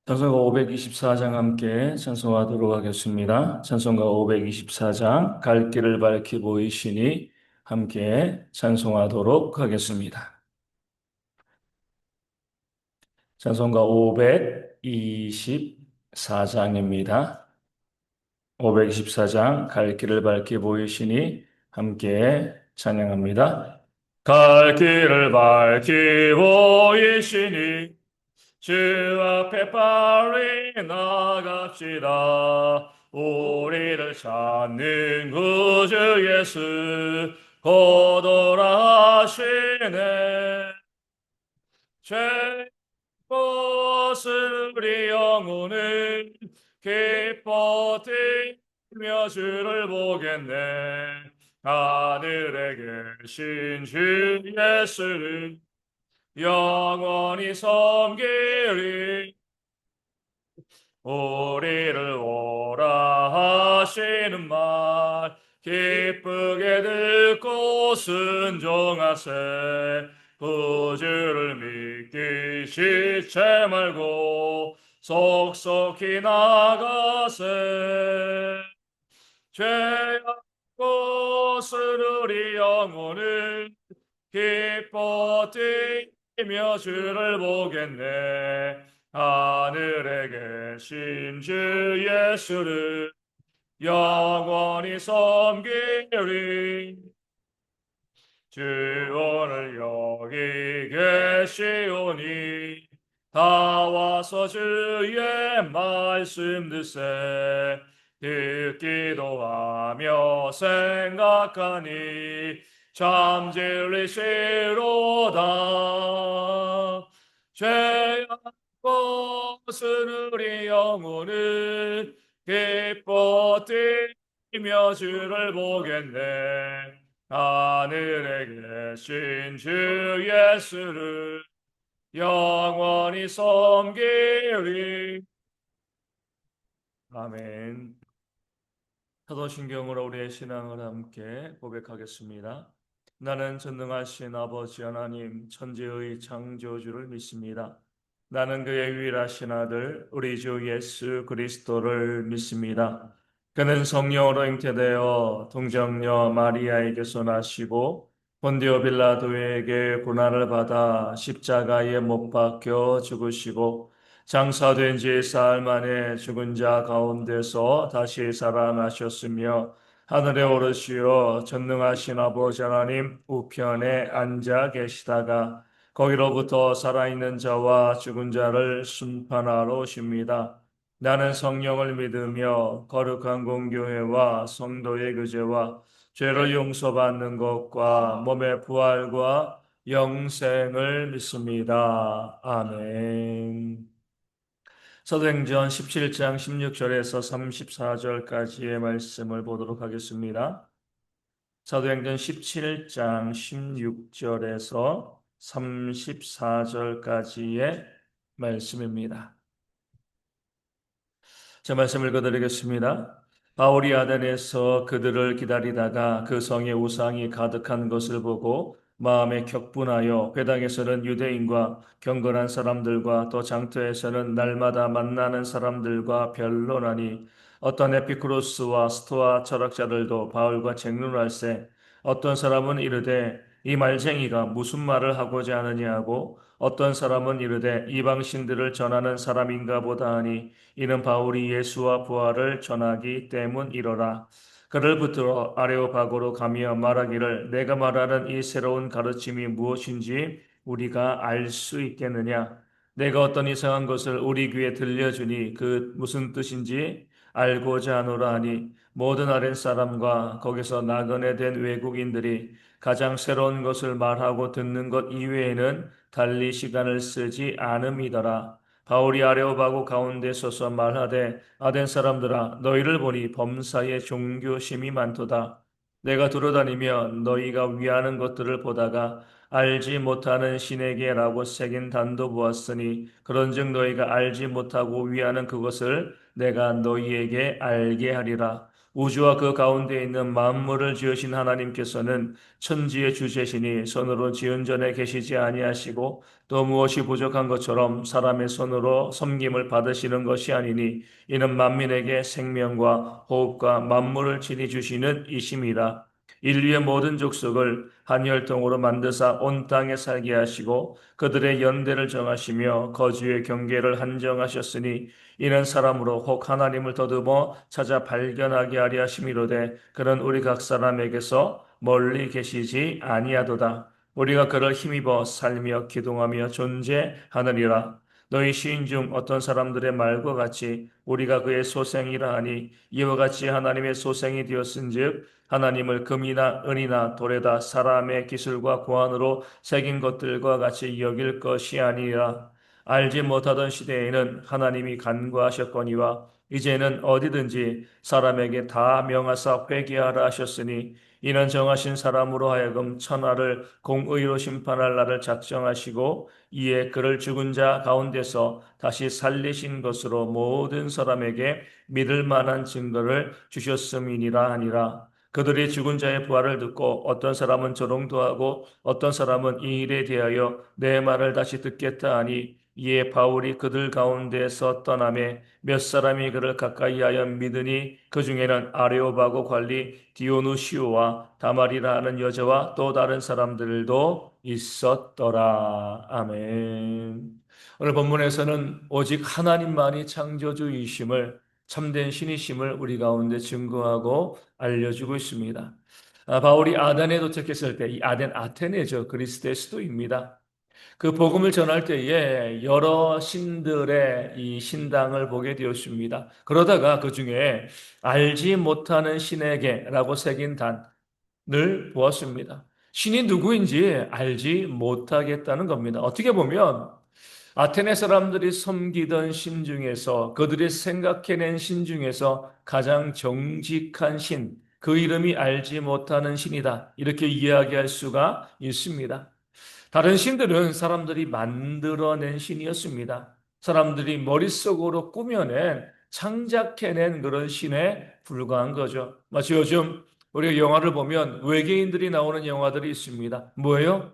찬송가 524장 함께 찬송하도록 하겠습니다. 찬송가 524장 갈 길을 밝히 보이시니 함께 찬송하도록 하겠습니다. 찬송가 524장입니다. 524장 갈 길을 밝히 보이시니 함께 찬양합니다. 갈 길을 밝히 보이시니 주 앞에 빨리 나갑시다. 우리를 찾는 구주 예수 곧 오라 하시네. 죄 벗은 우리 영혼은 기뻐 뛰며 주를 보겠네. 하늘에 계신 주 예수를 영원히 섬기리. 우리를 오라 하시는 말 기쁘게 듣고 순종하세. 구주를 믿기 싫지 말고 속속히 나가세. 죄악 곳은 우리 영혼을 기뻐 뛰며 주를 보겠네. 하늘에 계신 주 예수를 영원히 섬기리. 주 오늘 여기 계시오니 다 와서 주의 말씀 듣세. 듣기도 하며 생각하니 참 진리시로다. 죄악 벗은 우리 영혼을 기뻐 뛰며 주를 보겠네. 하늘에 계신 주 예수를 영원히 섬기리. 아멘. 사도신경으로 우리의 신앙을 함께 고백하겠습니다. 나는 전능하신 아버지 하나님 천지의 창조주를 믿습니다. 나는 그의 유일하신 아들 우리 주 예수 그리스도를 믿습니다. 그는 성령으로 잉태되어 동정녀 마리아에게서 나시고 본디오 빌라도에게 고난을 받아 십자가에 못 박혀 죽으시고 장사된 지 사흘 만에 죽은 자 가운데서 다시 살아나셨으며 하늘에 오르시어 전능하신 아버지 하나님 우편에 앉아 계시다가 거기로부터 살아있는 자와 죽은 자를 심판하러 오십니다. 나는 성령을 믿으며 거룩한 공교회와 성도의 교제와 죄를 용서받는 것과 몸의 부활과 영생을 믿습니다. 아멘. 사도행전 17장 16절에서 34절까지의 말씀을 보도록 하겠습니다. 사도행전 17장 16절에서 34절까지의 말씀입니다. 제 말씀 읽어드리겠습니다. 바울이 아덴에서 그들을 기다리다가 그 성에 우상이 가득한 것을 보고 마음에 격분하여 회당에서는 유대인과 경건한 사람들과 또 장터에서는 날마다 만나는 사람들과 변론하니 어떤 에피쿠로스와 스토아 철학자들도 바울과 쟁론할세. 어떤 사람은 이르되 이 말쟁이가 무슨 말을 하고자 하느냐 하고 어떤 사람은 이르되 이방신들을 전하는 사람인가 보다 하니 이는 바울이 예수와 부활을 전하기 때문이로라. 그를 붙들어 아레오바고로 가며 말하기를 내가 말하는 이 새로운 가르침이 무엇인지 우리가 알 수 있겠느냐. 내가 어떤 이상한 것을 우리 귀에 들려주니 그 무슨 뜻인지 알고자 하노라 하니 모든 아랫사람과 거기서 나그네 된 외국인들이 가장 새로운 것을 말하고 듣는 것 이외에는 달리 시간을 쓰지 않음이더라. 바울이 아레오바고 가운데 서서 말하되 아덴 사람들아 너희를 보니 범사에 종교심이 많도다. 내가 두루다니며 너희가 위하는 것들을 보다가 알지 못하는 신에게라고 새긴 단도 보았으니 그런즉 너희가 알지 못하고 위하는 그것을 내가 너희에게 알게 하리라. 우주와 그 가운데 있는 만물을 지으신 하나님께서는 천지의 주제시니 손으로 지은 전에 계시지 아니하시고 또 무엇이 부족한 것처럼 사람의 손으로 섬김을 받으시는 것이 아니니 이는 만민에게 생명과 호흡과 만물을 친히 주시는 이심이라. 인류의 모든 족속을 한 혈통으로 만드사 온 땅에 살게 하시고 그들의 연대를 정하시며 거주의 경계를 한정하셨으니 이는 사람으로 혹 하나님을 더듬어 찾아 발견하게 하려 하심이로되 그는 우리 각 사람에게서 멀리 계시지 아니하도다. 우리가 그를 힘입어 살며 기동하며 존재하느니라. 너희 시인 중 어떤 사람들의 말과 같이 우리가 그의 소생이라 하니 이와 같이 하나님의 소생이 되었은즉 하나님을 금이나 은이나 돌에다 사람의 기술과 고안으로 새긴 것들과 같이 여길 것이 아니라 알지 못하던 시대에는 하나님이 간과하셨거니와 이제는 어디든지 사람에게 다 명하사 회개하라 하셨으니 이는 정하신 사람으로 하여금 천하를 공의로 심판할 날을 작정하시고 이에 그를 죽은 자 가운데서 다시 살리신 것으로 모든 사람에게 믿을 만한 증거를 주셨음이니라 하니라. 그들이 죽은 자의 부활을 듣고 어떤 사람은 조롱도 어떤 사람은 이 일에 대하여 내 말을 다시 듣겠다 하니 이에 바울이 그들 가운데서 떠나매 몇 사람이 그를 가까이하여 믿으니 그 중에는 아레오바고 관리 디오누시오와 다말이라 하는 여자와 또 다른 사람들도 있었더라. 아멘. 오늘 본문에서는 오직 하나님만이 창조주이심을 참된 신이심을 우리 가운데 증거하고 알려주고 있습니다. 바울이 아덴에 도착했을 때 이 아덴 아테네죠. 그리스도의 수도입니다. 그 복음을 전할 때에 여러 신들의 이 신당을 보게 되었습니다. 그러다가 그 중에 알지 못하는 신에게라고 새긴 단을 보았습니다. 신이 누구인지 알지 못하겠다는 겁니다. 어떻게 보면 아테네 사람들이 섬기던 신 중에서 그들이 생각해낸 신 중에서 가장 정직한 신, 그 이름이 알지 못하는 신이다. 이렇게 이야기할 수가 있습니다. 다른 신들은 사람들이 만들어낸 신이었습니다. 사람들이 머릿속으로 꾸며낸, 창작해낸 그런 신에 불과한 거죠. 마치 요즘 우리가 영화를 보면 외계인들이 나오는 영화들이 있습니다. 뭐예요?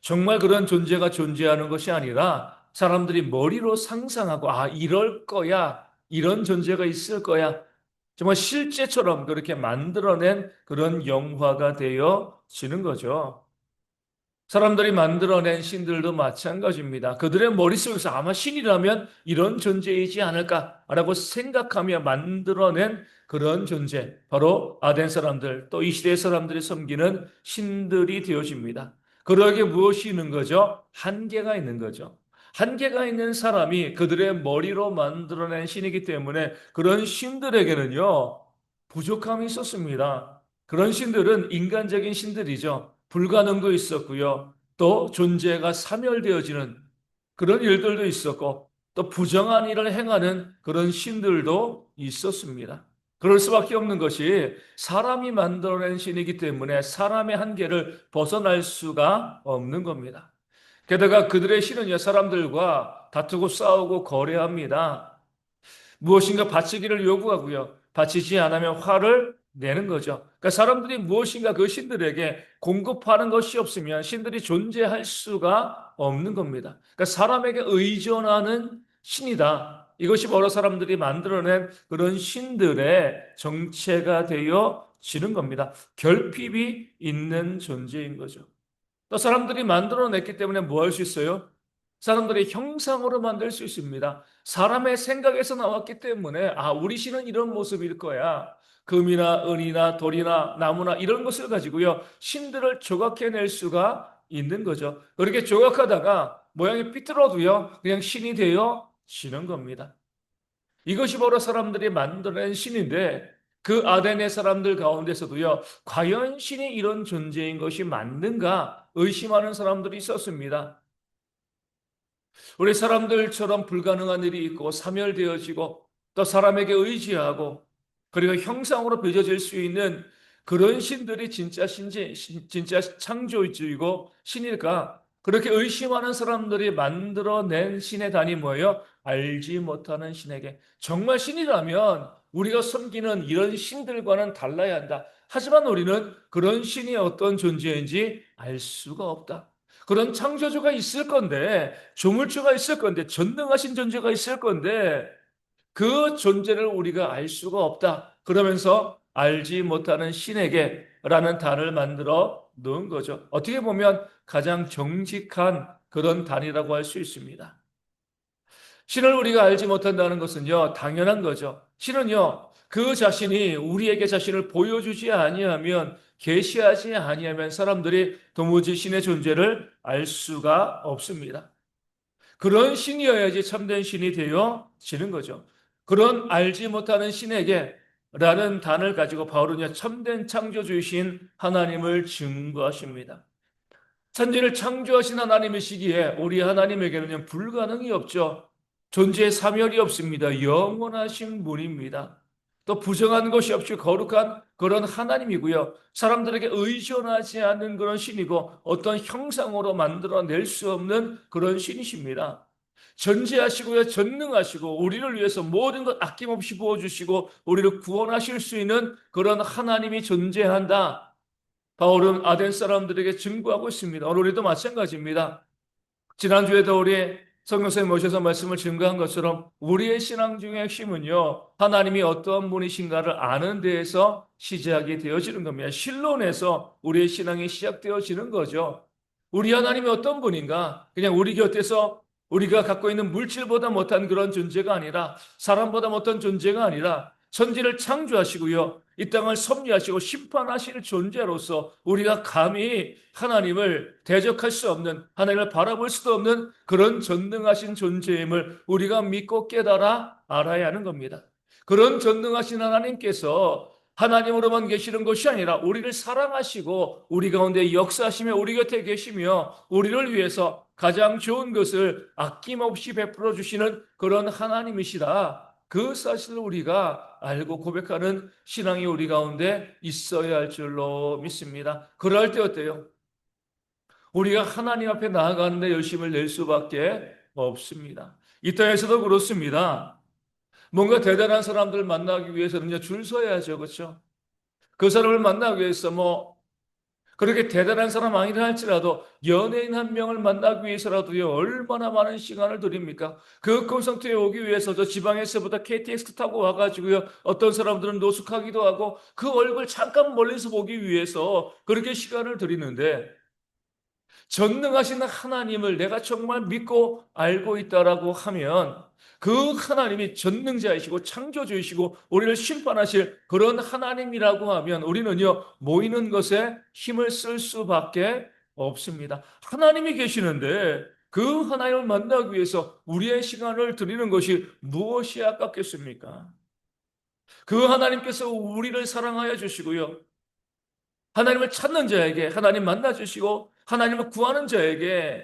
정말 그런 존재가 존재하는 것이 아니라 사람들이 머리로 상상하고, 아, 이럴 거야. 이런 존재가 있을 거야. 정말 실제처럼 그렇게 만들어낸 그런 영화가 되어지는 거죠. 사람들이 만들어낸 신들도 마찬가지입니다. 그들의 머릿속에서 아마 신이라면 이런 존재이지 않을까라고 생각하며 만들어낸 그런 존재, 바로 아덴 사람들, 또 이 시대의 사람들이 섬기는 신들이 되어집니다. 그러기에 무엇이 있는 거죠? 한계가 있는 거죠. 한계가 있는 사람이 그들의 머리로 만들어낸 신이기 때문에 그런 신들에게는요, 부족함이 있었습니다. 그런 신들은 인간적인 신들이죠. 불가능도 있었고요. 또 존재가 사멸되어지는 그런 일들도 있었고 또 부정한 일을 행하는 그런 신들도 있었습니다. 그럴 수밖에 없는 것이 사람이 만들어낸 신이기 때문에 사람의 한계를 벗어날 수가 없는 겁니다. 게다가 그들의 신은요, 사람들과 다투고 싸우고 거래합니다. 무엇인가 바치기를 요구하고요. 바치지 않으면 화를 내는 거죠. 그러니까 사람들이 무엇인가 그 신들에게 공급하는 것이 없으면 신들이 존재할 수가 없는 겁니다. 그러니까 사람에게 의존하는 신이다. 이것이 바로 사람들이 만들어낸 그런 신들의 정체가 되어지는 겁니다. 결핍이 있는 존재인 거죠. 또 사람들이 만들어냈기 때문에 뭐 할 수 있어요? 사람들의 형상으로 만들 수 있습니다. 사람의 생각에서 나왔기 때문에 아, 우리 신은 이런 모습일 거야. 금이나 은이나 돌이나 나무나 이런 것을 가지고요. 신들을 조각해낼 수가 있는 거죠. 그렇게 조각하다가 모양이 삐뚤어도요. 그냥 신이 되어지는 겁니다. 이것이 바로 사람들이 만들어낸 신인데 그 아덴의 사람들 가운데서도요. 과연 신이 이런 존재인 것이 맞는가 의심하는 사람들이 있었습니다. 우리 사람들처럼 불가능한 일이 있고 사멸되어지고 또 사람에게 의지하고 그리고 형상으로 빚어질 수 있는 그런 신들이 진짜 진짜 창조주이고 신일까? 그렇게 의심하는 사람들이 만들어낸 신의 단위 뭐예요? 알지 못하는 신에게. 정말 신이라면 우리가 섬기는 이런 신들과는 달라야 한다. 하지만 우리는 그런 신이 어떤 존재인지 알 수가 없다. 그런 창조주가 있을 건데, 조물주가 있을 건데, 전능하신 존재가 있을 건데, 그 존재를 우리가 알 수가 없다. 그러면서 알지 못하는 신에게 라는 단어를 만들어 놓은 거죠. 어떻게 보면 가장 정직한 그런 단이라고 할 수 있습니다. 신을 우리가 알지 못한다는 것은요, 당연한 거죠. 신은요, 그 자신이 우리에게 자신을 보여주지 아니하면, 계시하지 아니하면 사람들이 도무지 신의 존재를 알 수가 없습니다. 그런 신이어야지 참된 신이 되어지는 거죠. 그런 알지 못하는 신에게 라는 단을 가지고 바울은요, 참된 창조주이신 하나님을 증거하십니다. 천지를 창조하신 하나님이시기에 우리 하나님에게는 불가능이 없죠. 존재의 사멸이 없습니다. 영원하신 분입니다. 또 부정한 것이 없이 거룩한 그런 하나님이고요. 사람들에게 의존하지 않는 그런 신이고 어떤 형상으로 만들어낼 수 없는 그런 신이십니다. 전지하시고요, 전능하시고 우리를 위해서 모든 것 아낌없이 부어주시고 우리를 구원하실 수 있는 그런 하나님이 존재한다. 바울은 아덴 사람들에게 증거하고 있습니다. 오늘 우리도 마찬가지입니다. 지난주에도 우리 성경서에 모셔서 말씀을 증거한 것처럼 우리의 신앙 중의 핵심은요, 하나님이 어떠한 분이신가를 아는 데에서 시작이 되어지는 겁니다. 신론에서 우리의 신앙이 시작되어지는 거죠. 우리 하나님이 어떤 분인가? 그냥 우리 곁에서 우리가 갖고 있는 물질보다 못한 그런 존재가 아니라, 사람보다 못한 존재가 아니라 천지를 창조하시고요, 이 땅을 섭리하시고 심판하실 존재로서 우리가 감히 하나님을 대적할 수 없는, 하나님을 바라볼 수도 없는 그런 전능하신 존재임을 우리가 믿고 깨달아 알아야 하는 겁니다. 그런 전능하신 하나님께서 하나님으로만 계시는 것이 아니라 우리를 사랑하시고 우리 가운데 역사하시며 우리 곁에 계시며 우리를 위해서 가장 좋은 것을 아낌없이 베풀어 주시는 그런 하나님이시다. 그 사실을 우리가 알고 고백하는 신앙이 우리 가운데 있어야 할 줄로 믿습니다. 그럴 때 어때요? 우리가 하나님 앞에 나아가는데 열심을 낼 수밖에 없습니다. 이 땅에서도 그렇습니다. 뭔가 대단한 사람들을 만나기 위해서는 줄 서야죠. 그렇죠? 그 사람을 만나기 위해서 그렇게 대단한 사람 아니라 할지라도 연예인 한 명을 만나기 위해서라도요, 얼마나 많은 시간을 들입니까? 그 콘서트에 오기 위해서 저 지방에서부터 KTX 타고 와가지고요, 어떤 사람들은 노숙하기도 하고 그 얼굴 잠깐 멀리서 보기 위해서 그렇게 시간을 들이는데, 전능하신 하나님을 내가 정말 믿고 알고 있다라고 하면 그 하나님이 전능자이시고 창조주이시고 우리를 심판하실 그런 하나님이라고 하면 우리는요, 모이는 것에 힘을 쓸 수밖에 없습니다. 하나님이 계시는데 그 하나님을 만나기 위해서 우리의 시간을 드리는 것이 무엇이 아깝겠습니까? 그 하나님께서 우리를 사랑하여 주시고요, 하나님을 찾는 자에게 하나님 만나 주시고 하나님을 구하는 자에게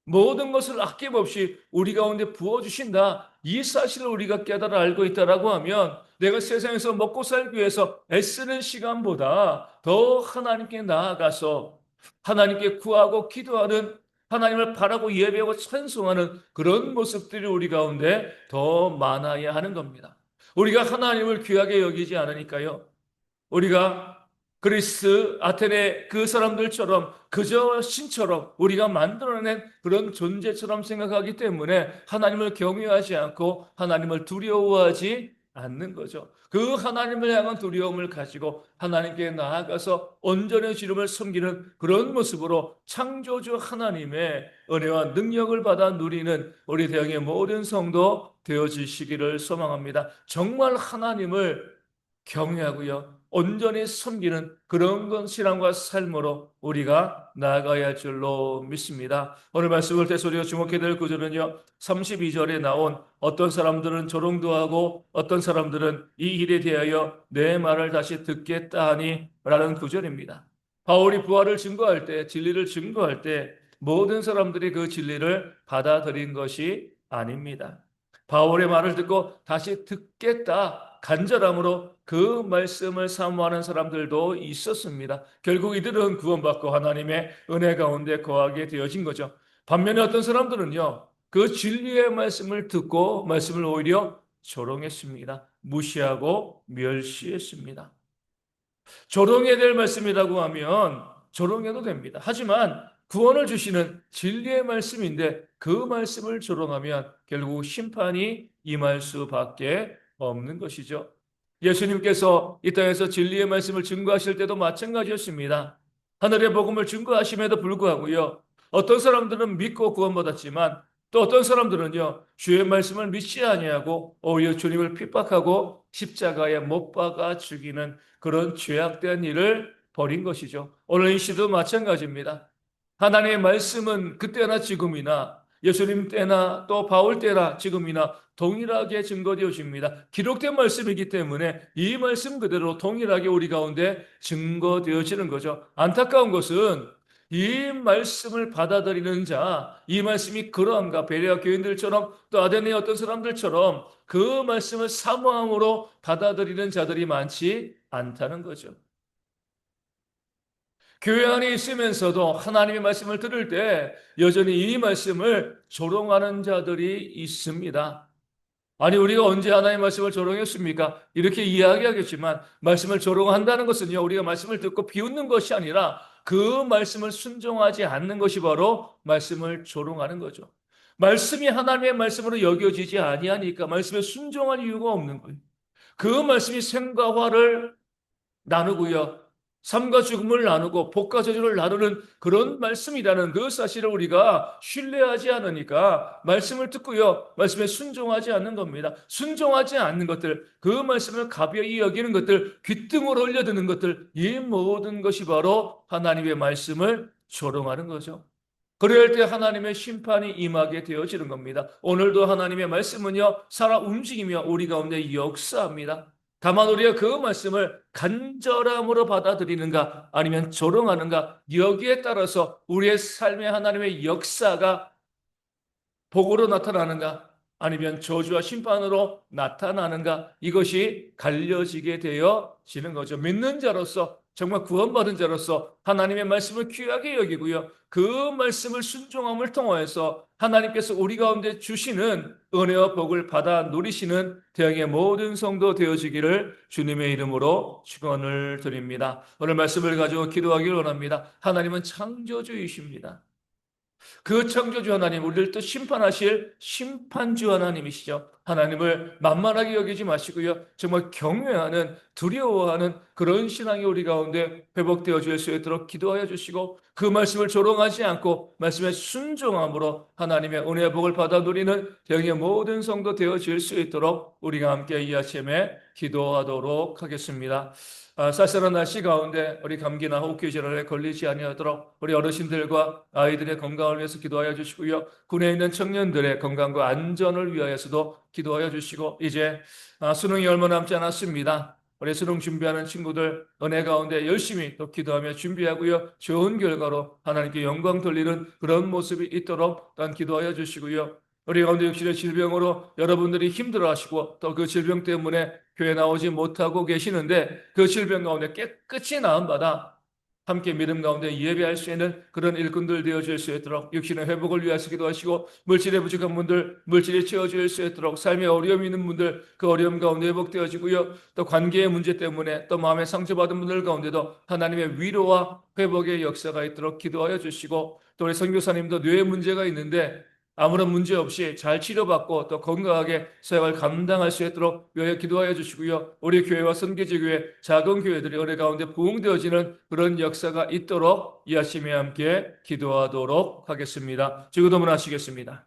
모든 것을 아낌없이 우리 가운데 부어주신다. 이 사실을 우리가 깨달아 알고 있다라고 하면 내가 세상에서 먹고 살기 위해서 애쓰는 시간보다 더 하나님께 나아가서 하나님께 구하고 기도하는, 하나님을 바라고 예배하고 찬송하는 그런 모습들이 우리 가운데 더 많아야 하는 겁니다. 우리가 하나님을 귀하게 여기지 않으니까요, 우리가 그리스 아테네 그 사람들처럼 그저 신처럼 우리가 만들어낸 그런 존재처럼 생각하기 때문에 하나님을 경외하지 않고 하나님을 두려워하지 않는 거죠. 그 하나님을 향한 두려움을 가지고 하나님께 나아가서 온전히 주님을 섬기는 그런 모습으로 창조주 하나님의 은혜와 능력을 받아 누리는 우리 대형의 모든 성도 되어지시기를 소망합니다. 정말 하나님을 경외하고요, 온전히 섬기는 그런 건 신앙과 삶으로 우리가 나아가야 할 줄로 믿습니다. 오늘 말씀을 때 우리가 주목해야 될 구절은요, 32절에 나온 어떤 사람들은 조롱도 하고 어떤 사람들은 이 일에 대하여 내 말을 다시 듣겠다 하니 라는 구절입니다. 바울이 부활을 증거할 때, 진리를 증거할 때 모든 사람들이 그 진리를 받아들인 것이 아닙니다. 바울의 말을 듣고 다시 듣겠다 간절함으로 그 말씀을 사모하는 사람들도 있었습니다. 결국 이들은 구원받고 하나님의 은혜 가운데 거하게 되어진 거죠. 반면에 어떤 사람들은요, 그 진리의 말씀을 듣고 말씀을 오히려 조롱했습니다. 무시하고 멸시했습니다. 조롱해야 될 말씀이라고 하면 조롱해도 됩니다. 하지만 구원을 주시는 진리의 말씀인데 그 말씀을 조롱하면 결국 심판이 임할 수밖에 없는 것이죠. 예수님께서 이 땅에서 진리의 말씀을 증거하실 때도 마찬가지였습니다. 하늘의 복음을 증거하심에도 불구하고요. 어떤 사람들은 믿고 구원받았지만 또 어떤 사람들은요, 주의 말씀을 믿지 아니하고 오히려 주님을 핍박하고 십자가에 못 박아 죽이는 그런 죄악된 일을 벌인 것이죠. 오늘 이 시도 마찬가지입니다. 하나님의 말씀은 그때나 지금이나 예수님 때나 또 바울 때나 지금이나 동일하게 증거되어집니다. 기록된 말씀이기 때문에 이 말씀 그대로 동일하게 우리 가운데 증거되어지는 거죠. 안타까운 것은 이 말씀을 받아들이는 자, 이 말씀이 그러한가, 베레아 교인들처럼 또 아데네 어떤 사람들처럼 그 말씀을 사모함으로 받아들이는 자들이 많지 않다는 거죠. 교회 안에 있으면서도 하나님의 말씀을 들을 때 여전히 이 말씀을 조롱하는 자들이 있습니다. 아니, 우리가 언제 하나님의 말씀을 조롱했습니까? 이렇게 이야기하겠지만, 말씀을 조롱한다는 것은요, 우리가 말씀을 듣고 비웃는 것이 아니라 그 말씀을 순종하지 않는 것이 바로 말씀을 조롱하는 거죠. 말씀이 하나님의 말씀으로 여겨지지 아니하니까 말씀에 순종할 이유가 없는 거예요. 그 말씀이 생과 화를 나누고요. 삶과 죽음을 나누고 복과 저주를 나누는 그런 말씀이라는 그 사실을 우리가 신뢰하지 않으니까 말씀을 듣고요. 말씀에 순종하지 않는 겁니다. 순종하지 않는 것들, 그 말씀을 가벼이 여기는 것들, 귓등으로 흘려드는 것들, 이 모든 것이 바로 하나님의 말씀을 조롱하는 거죠. 그럴 때 하나님의 심판이 임하게 되어지는 겁니다. 오늘도 하나님의 말씀은요, 살아 움직이며 우리 가운데 역사합니다. 다만 우리가 그 말씀을 간절함으로 받아들이는가 아니면 조롱하는가 여기에 따라서 우리의 삶에 하나님의 역사가 복으로 나타나는가 아니면 저주와 심판으로 나타나는가 이것이 갈려지게 되어지는 거죠. 믿는 자로서 정말 구원받은 자로서 하나님의 말씀을 귀하게 여기고요. 그 말씀을 순종함을 통하여서 하나님께서 우리 가운데 주시는 은혜와 복을 받아 누리시는 대형의 모든 성도 되어지기를 주님의 이름으로 축원을 드립니다. 오늘 말씀을 가지고 기도하기를 원합니다. 하나님은 창조주이십니다. 그 창조주 하나님, 우리를 또 심판하실 심판주 하나님이시죠. 하나님을 만만하게 여기지 마시고요. 정말 경외하는, 두려워하는 그런 신앙이 우리 가운데 회복되어 줄 수 있도록 기도하여 주시고 그 말씀을 조롱하지 않고 말씀에 순종함으로 하나님의 은혜의 복을 받아 누리는 대형의 모든 성도 되어질 수 있도록 우리가 함께 이 아침에 기도하도록 하겠습니다. 쌀쌀한 날씨 가운데 우리 감기나 호흡기 질환에 걸리지 아니하도록 우리 어르신들과 아이들의 건강을 위해서 기도하여 주시고요. 군에 있는 청년들의 건강과 안전을 위하여서도 기도하여 주시고 이제 수능이 얼마 남지 않았습니다. 우리 수능 준비하는 친구들 은혜 가운데 열심히 또 기도하며 준비하고요. 좋은 결과로 하나님께 영광 돌리는 그런 모습이 있도록 또한 기도하여 주시고요. 우리 가운데 육신의 질병으로 여러분들이 힘들어하시고 또 그 질병 때문에 교회 나오지 못하고 계시는데 그 질병 가운데 깨끗이 나음받아 함께 믿음 가운데 예배할 수 있는 그런 일꾼들 되어질 수 있도록 육신의 회복을 위하여 기도하시고 물질에 부족한 분들 물질이 채워질 수 있도록 삶에 어려움이 있는 분들 그 어려움 가운데 회복되어지고요. 또 관계의 문제 때문에 또 마음에 상처받은 분들 가운데도 하나님의 위로와 회복의 역사가 있도록 기도하여 주시고 또 우리 선교사님도 뇌에 문제가 있는데 아무런 문제 없이 잘 치료받고 또 건강하게 사역을 감당할 수 있도록 위하여 기도하여 주시고요. 우리 교회와 선교지교회 작은 교회들이 은혜 가운데 부흥되어지는 그런 역사가 있도록 이 아침에 함께 기도하도록 하겠습니다. 주기도문 하시겠습니다.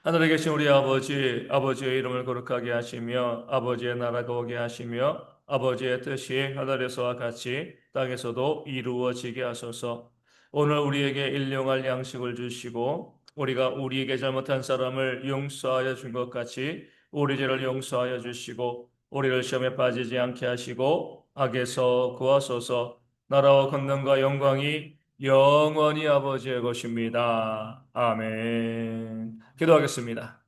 하늘에 계신 우리 아버지, 아버지의 이름을 거룩하게 하시며 아버지의 나라가 오게 하시며 아버지의 뜻이 하늘에서와 같이 땅에서도 이루어지게 하소서. 오늘 우리에게 일용할 양식을 주시고 우리가 우리에게 잘못한 사람을 용서하여 준 것 같이 우리 죄를 용서하여 주시고 우리를 시험에 빠지지 않게 하시고 악에서 구하소서. 나라와 권능과 영광이 영원히 아버지의 것입니다. 아멘. 기도하겠습니다.